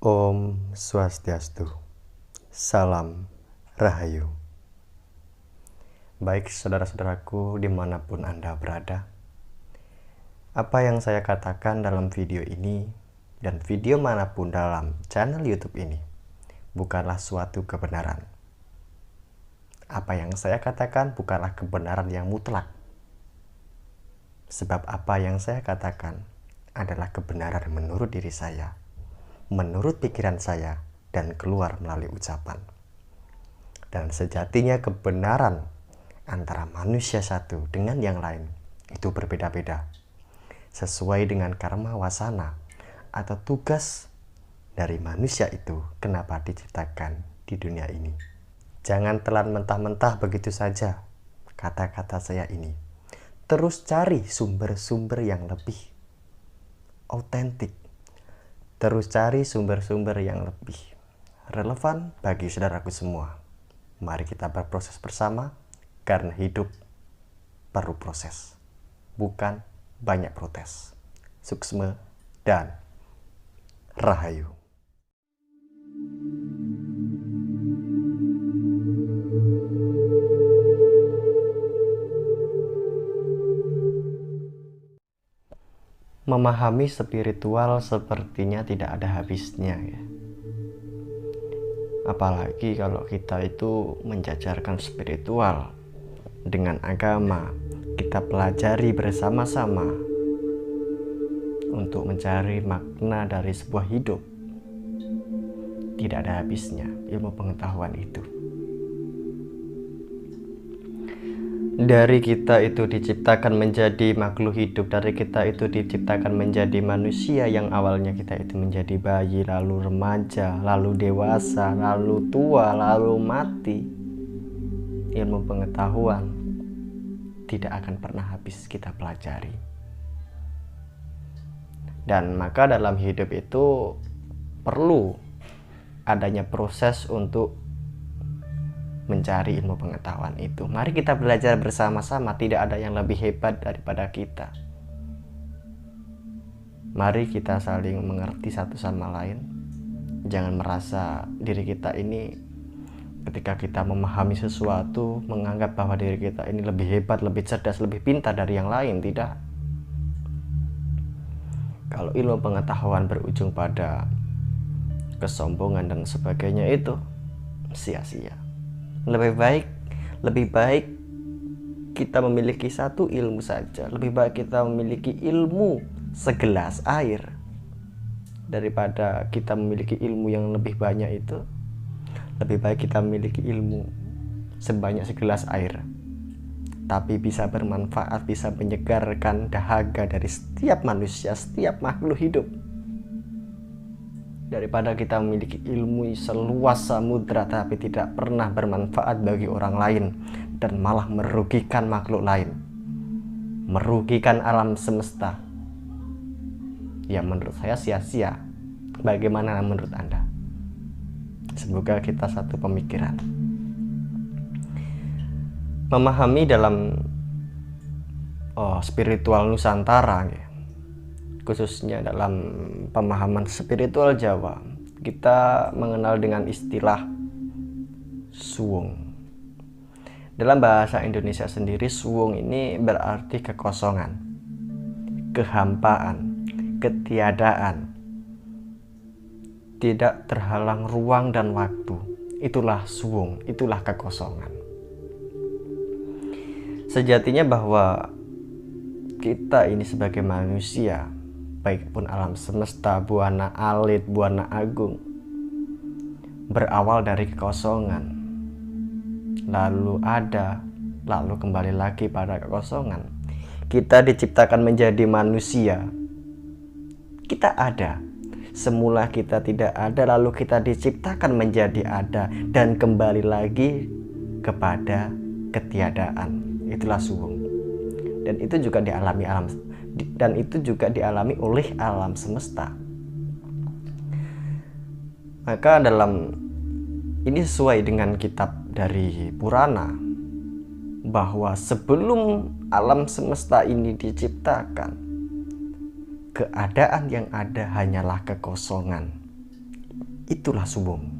Om Swastiastu, Salam Rahayu. Baik saudara-saudaraku dimanapun Anda berada, apa yang saya katakan dalam video ini dan video manapun dalam channel YouTube ini bukanlah suatu kebenaran. Apa yang saya katakan bukanlah kebenaran yang mutlak. Sebab apa yang saya katakan adalah kebenaran menurut diri saya, menurut pikiran saya, dan keluar melalui ucapan. Dan sejatinya kebenaran antara manusia satu dengan yang lain itu berbeda-beda, sesuai dengan karma wasana atau tugas dari manusia itu kenapa diciptakan di dunia ini. Jangan telan mentah-mentah begitu saja kata-kata saya ini. Terus cari sumber-sumber yang lebih autentik. Terus cari sumber-sumber yang lebih relevan bagi saudaraku semua. Mari kita berproses bersama, karena hidup perlu proses, bukan banyak protes. Suksma dan Rahayu. Memahami spiritual sepertinya tidak ada habisnya ya. Apalagi kalau kita itu menjajarkan spiritual dengan agama, kita pelajari bersama-sama untuk mencari makna dari sebuah hidup. Tidak ada habisnya ilmu pengetahuan itu. Dari kita itu diciptakan menjadi makhluk hidup, dari kita itu diciptakan menjadi manusia yang awalnya kita itu menjadi bayi, lalu remaja, lalu dewasa, lalu tua, lalu mati. Ilmu pengetahuan tidak akan pernah habis kita pelajari. Dan maka dalam hidup itu perlu adanya proses untuk mencari ilmu pengetahuan itu. Mari kita belajar bersama-sama, tidak ada yang lebih hebat daripada kita. Mari kita saling mengerti satu sama lain. Jangan merasa diri kita ini ketika kita memahami sesuatu menganggap bahwa diri kita ini lebih hebat, lebih cerdas, lebih pintar dari yang lain. Tidak. Kalau ilmu pengetahuan berujung pada kesombongan dan sebagainya, itu sia-sia. Lebih baik kita memiliki satu ilmu saja. Lebih baik kita memiliki ilmu segelas air daripada kita memiliki ilmu yang lebih banyak itu. Lebih baik kita memiliki ilmu sebanyak segelas air, tapi bisa bermanfaat, bisa menyegarkan dahaga dari setiap manusia, setiap makhluk hidup, daripada kita memiliki ilmu seluas samudra tapi tidak pernah bermanfaat bagi orang lain dan malah merugikan makhluk lain, merugikan alam semesta. Ya, menurut saya sia-sia. Bagaimana menurut Anda? Semoga kita satu pemikiran. Memahami dalam spiritual Nusantara ya, khususnya dalam pemahaman spiritual Jawa, kita mengenal dengan istilah suwung. Dalam bahasa Indonesia sendiri, suwung ini berarti kekosongan, kehampaan, ketiadaan, tidak terhalang ruang dan waktu. Itulah suwung, itulah kekosongan. Sejatinya bahwa kita ini sebagai manusia, baik pun alam semesta, buana alit, buana agung, berawal dari kekosongan, lalu ada, lalu kembali lagi pada kekosongan. Kita diciptakan menjadi manusia. Kita ada. Semula kita tidak ada, lalu kita diciptakan menjadi ada dan kembali lagi kepada ketiadaan. Itulah suwung. Dan itu juga dialami oleh alam semesta. Maka dalam ini sesuai dengan kitab dari Purana, bahwa sebelum alam semesta ini diciptakan, keadaan yang ada hanyalah kekosongan. itulah suwung.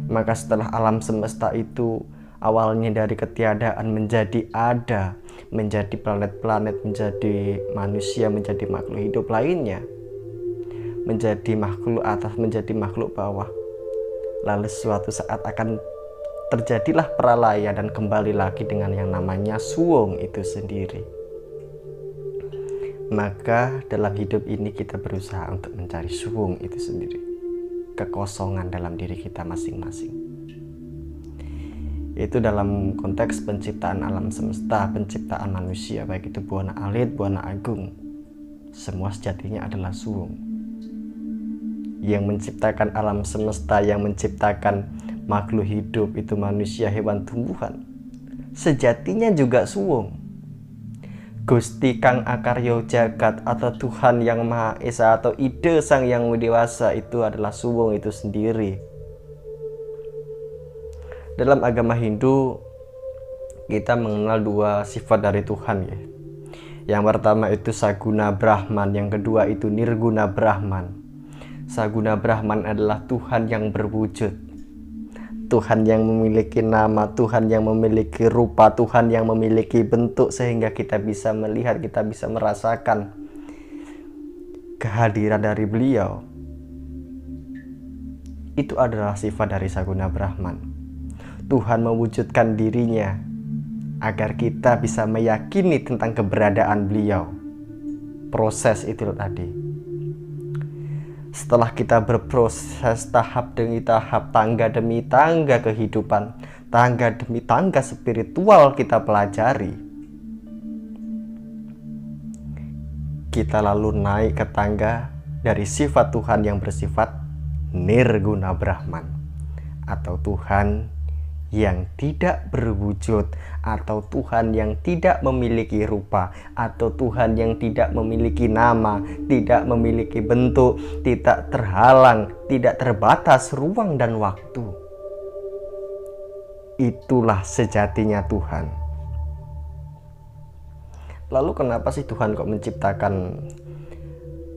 Maka setelah alam semesta itu awalnya dari ketiadaan menjadi ada, menjadi planet-planet, menjadi manusia, menjadi makhluk hidup lainnya, menjadi makhluk atas, menjadi makhluk bawah. Lalu suatu saat akan terjadilah pralaya dan kembali lagi dengan yang namanya suwung itu sendiri. Maka dalam hidup ini kita berusaha untuk mencari suwung itu sendiri, kekosongan dalam diri kita masing-masing. Itu dalam konteks penciptaan alam semesta, penciptaan manusia, baik itu Buana Alit, Buana Agung, semua sejatinya adalah suwung. Yang menciptakan alam semesta, yang menciptakan makhluk hidup itu manusia, hewan, tumbuhan, sejatinya juga suwung. Gusti Kang Akaryo Jagat atau Tuhan Yang Maha Esa atau ide Sang Yang Widewasa itu adalah suwung itu sendiri. Dalam agama Hindu kita mengenal dua sifat dari Tuhan ya. Yang pertama itu Saguna Brahman, yang kedua itu Nirguna Brahman. Saguna Brahman adalah Tuhan yang berwujud, Tuhan yang memiliki nama, Tuhan yang memiliki rupa, Tuhan yang memiliki bentuk sehingga kita bisa melihat, kita bisa merasakan kehadiran dari beliau. Itu adalah sifat dari Saguna Brahman. Tuhan mewujudkan dirinya agar kita bisa meyakini tentang keberadaan beliau. Proses itu tadi. Setelah kita berproses tahap demi tahap, tangga demi tangga kehidupan, tangga demi tangga spiritual kita pelajari, kita lalu naik ke tangga dari sifat Tuhan yang bersifat Nirguna Brahman, atau Tuhan yang tidak berwujud, atau Tuhan yang tidak memiliki rupa, atau Tuhan yang tidak memiliki nama, tidak memiliki bentuk, tidak terhalang, tidak terbatas ruang dan waktu. Itulah sejatinya Tuhan. Lalu kenapa sih Tuhan kok menciptakan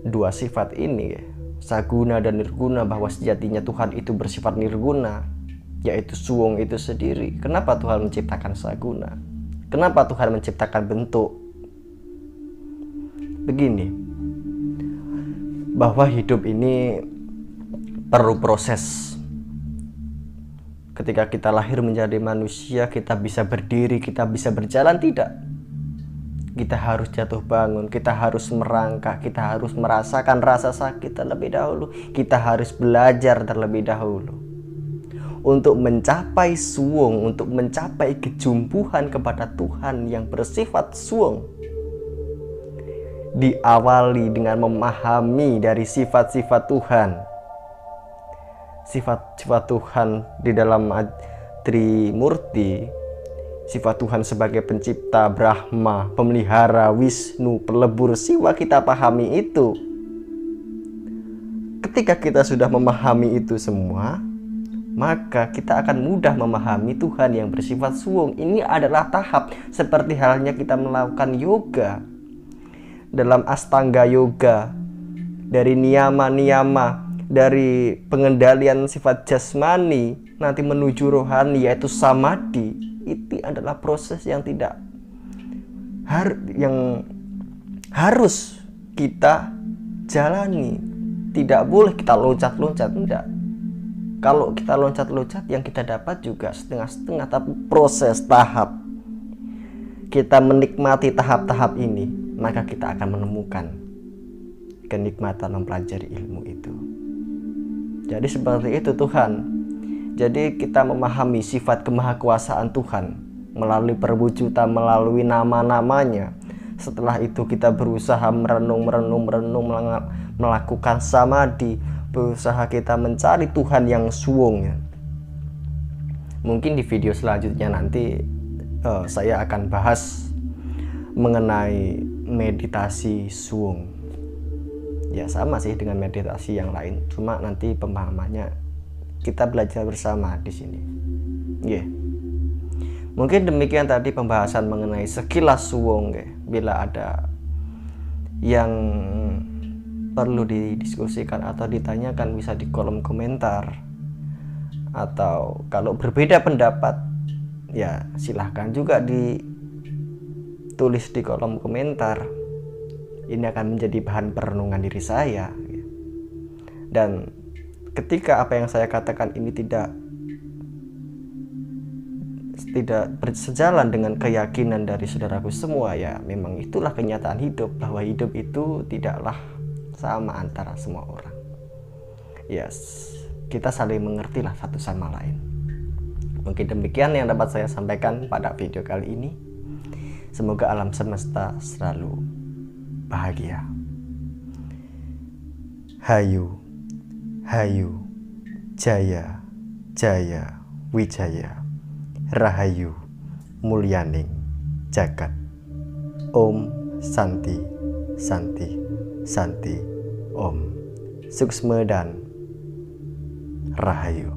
dua sifat ini, Saguna dan Nirguna, bahwa sejatinya Tuhan itu bersifat Nirguna, yaitu suwung itu sendiri? Kenapa Tuhan menciptakan Saguna? Kenapa Tuhan menciptakan bentuk? Begini, bahwa hidup ini perlu proses. Ketika kita lahir menjadi manusia, kita bisa berdiri, kita bisa berjalan, tidak. Kita harus jatuh bangun, kita harus merangkak, kita harus merasakan rasa sakit terlebih dahulu, kita harus belajar terlebih dahulu. Untuk mencapai suwung, untuk mencapai kejumpuhan kepada Tuhan yang bersifat suwung, diawali dengan memahami dari sifat-sifat Tuhan. Sifat-sifat Tuhan di dalam Trimurti, sifat Tuhan sebagai pencipta, Brahma, pemelihara, Wisnu, pelebur, Siwa, kita pahami itu. Ketika kita sudah memahami itu semua, maka kita akan mudah memahami Tuhan yang bersifat suwung. Ini adalah tahap seperti halnya kita melakukan yoga. Dalam Astanga Yoga, dari niyama-niyama, dari pengendalian sifat jasmani nanti menuju rohani, yaitu samadhi. Itu adalah proses yang harus kita jalani. Tidak boleh kita loncat-loncat, tidak. Kalau kita loncat-loncat, yang kita dapat juga setengah-setengah, tapi proses tahap. Kita menikmati tahap-tahap ini, maka kita akan menemukan kenikmatan mempelajari ilmu itu. Jadi seperti itu Tuhan. Jadi kita memahami sifat kemahakuasaan Tuhan melalui perwujudan, melalui nama-namanya. Setelah itu kita berusaha merenung, melakukan samadhi, berusaha kita mencari Tuhan yang suwung. Mungkin di video selanjutnya nanti saya akan bahas mengenai meditasi suwung. Ya sama sih dengan meditasi yang lain, cuma nanti pemahamannya kita belajar bersama di sini. Mungkin demikian tadi pembahasan mengenai sekilas suwung. Bila ada yang perlu didiskusikan atau ditanyakan bisa di kolom komentar. Atau kalau berbeda pendapat, ya silahkan juga ditulis di kolom komentar. Ini akan menjadi bahan perenungan diri saya. Dan ketika apa yang saya katakan ini tidak bersejalan dengan keyakinan dari saudaraku semua, ya memang itulah kenyataan hidup, bahwa hidup itu tidaklah sama antara semua orang. Yes, kita saling mengertilah satu sama lain. Mungkin demikian yang dapat saya sampaikan pada video kali ini. Semoga alam semesta selalu bahagia. Hayu, hayu, jaya, jaya, wijaya, rahayu, mulyaning jagat. Om Santi, Santi, Santi, Om. Suksma dan rahayu.